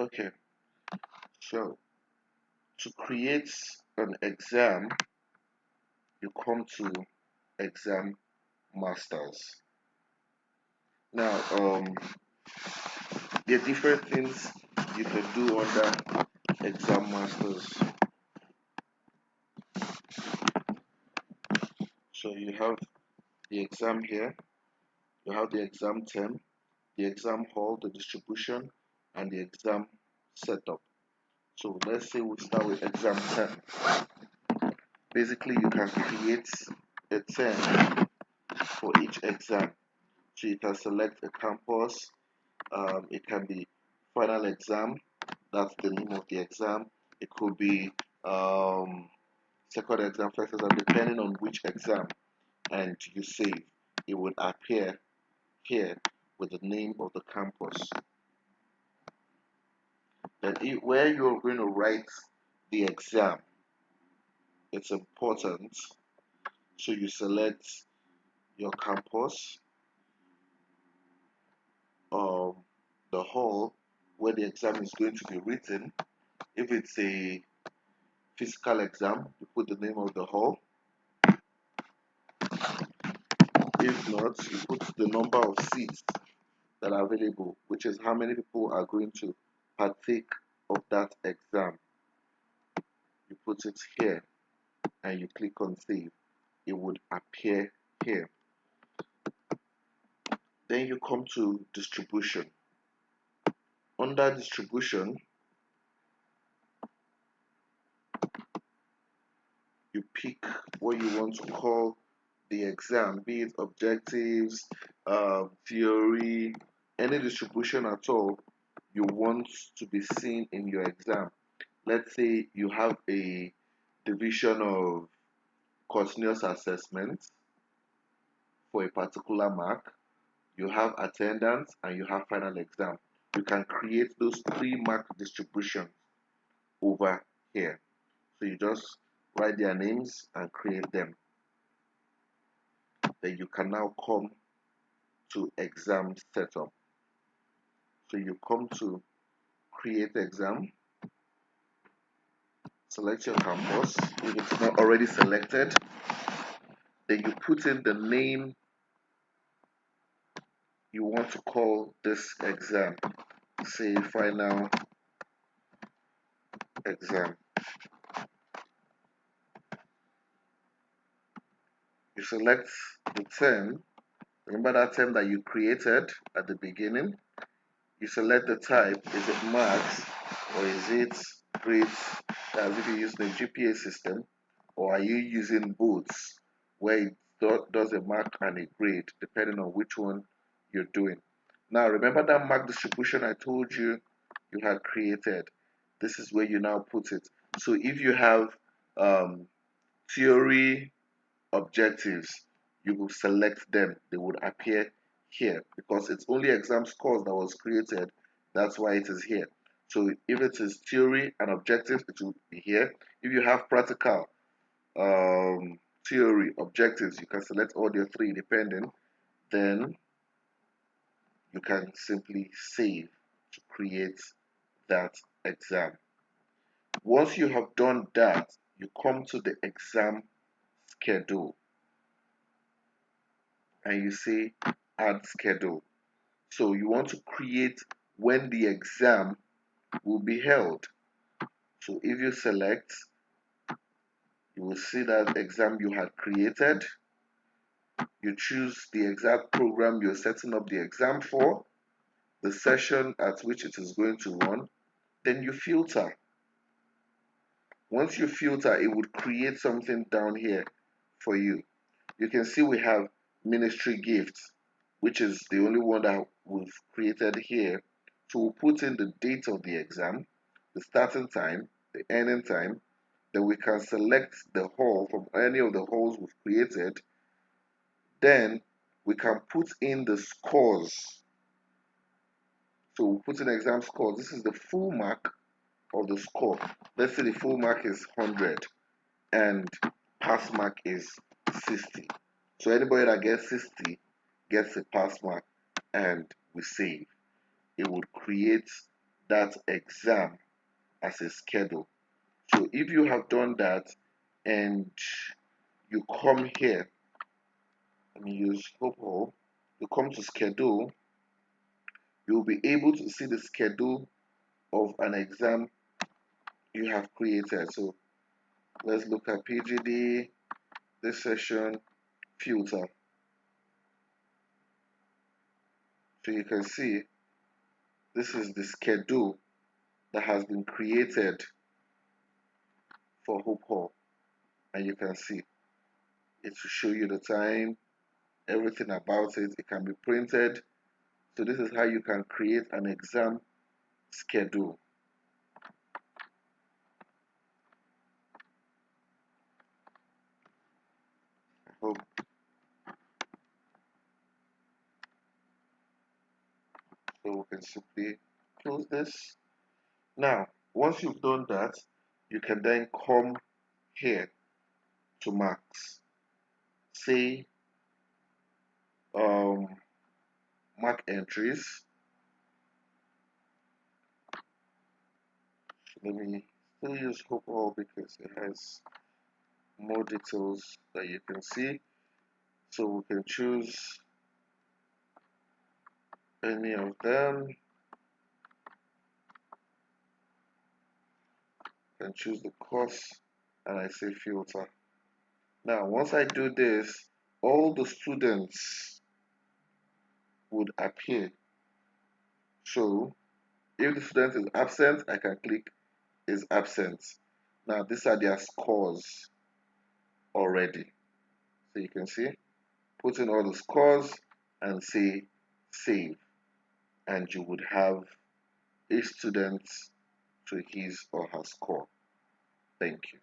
Okay, so to create an exam, you come to exam masters. Now, there are different things you can do under exam masters. So you have the exam here, you have the exam term, the exam hall, the distribution, and the exam setup. So let's say we start with exam term. Basically, you can create a term for each exam. So you can select a campus. It can be final exam. That's the name of the exam. It could be second exam, first exam, depending on which exam and you save. It would appear here with the name of the campus. Then where you're going to write the exam, it's important. So you select your campus, um, the hall where the exam is going to be written. If it's a physical exam, you put the name of the hall. If not, you put the number of seats that are available, which is how many people are going to partake of that exam. You put it here and you click on save. It would appear here. Then you come to distribution. Under distribution, you pick what you want to call the exam, be it objectives, theory, any distribution at all you want to be seen in your exam. Let's say you have a division of continuous assessment for a particular mark, you have attendance, and you have final exam. You can create those 3 mark distributions over here. So you just write their names and create them. Then you can now come to exam setup. So you come to create exam, select your campus. If it's not already selected, then you put in the name you want to call this exam. Say final exam. You select the term. Remember that term that you created at the beginning? You select the type. Is it marks or is it grades? As if you're using a GPA system, or are you using both where it does a mark and a grade depending on which one you're doing. Now remember that mark distribution I told you had created. This is where you now put it. So if you have theory objectives, you will select them. They would appear here because it's only exam scores that was created. That's why it is here. So if it is theory and objectives, it will be here. If you have practical, theory, objectives, you can select all the 3 depending. Then you can simply save to create that exam. Once you have done that, you come to the exam schedule and you say add schedule. So you want to create when the exam will be held. So if you select, you will see that exam you had created. You choose the exact program you're setting up the exam for, the session at which it is going to run. Then you filter. Once you filter, it would create something down here for you. You can see we have ministry gifts, which is the only one that we've created here. So we'll put in the date of the exam, the starting time, the ending time. Then we can select the hall from any of the halls we've created. Then we can put in the scores. So we'll put in exam scores. This is the full mark of the score. Let's say the full mark is 100 and pass mark is 60. So anybody that gets 60 gets a pass mark and we save. It would create that exam as a schedule. So if you have done that and you come here, let me use Hope Hall, you come to schedule, you'll be able to see the schedule of an exam you have created. So let's look at PGD, this session, filter. So you can see this is the schedule that has been created for Hope Hall. And you can see it will show you the time, everything about it. It can be printed. So this is how you can create an exam schedule. I hope so. We can simply close this. Now, once you've done that, you can then come here to marks. Say um, mark entries. Let me still use Hope Hall because it has more details that you can see. So we can choose any of them and choose the course, and I say filter. Now once I do this, all the students would appear. So if the student is absent, I can click is absent. Now these are their scores already. So you can see, put in all the scores and say save, and you would have a student to his or her score. Thank you.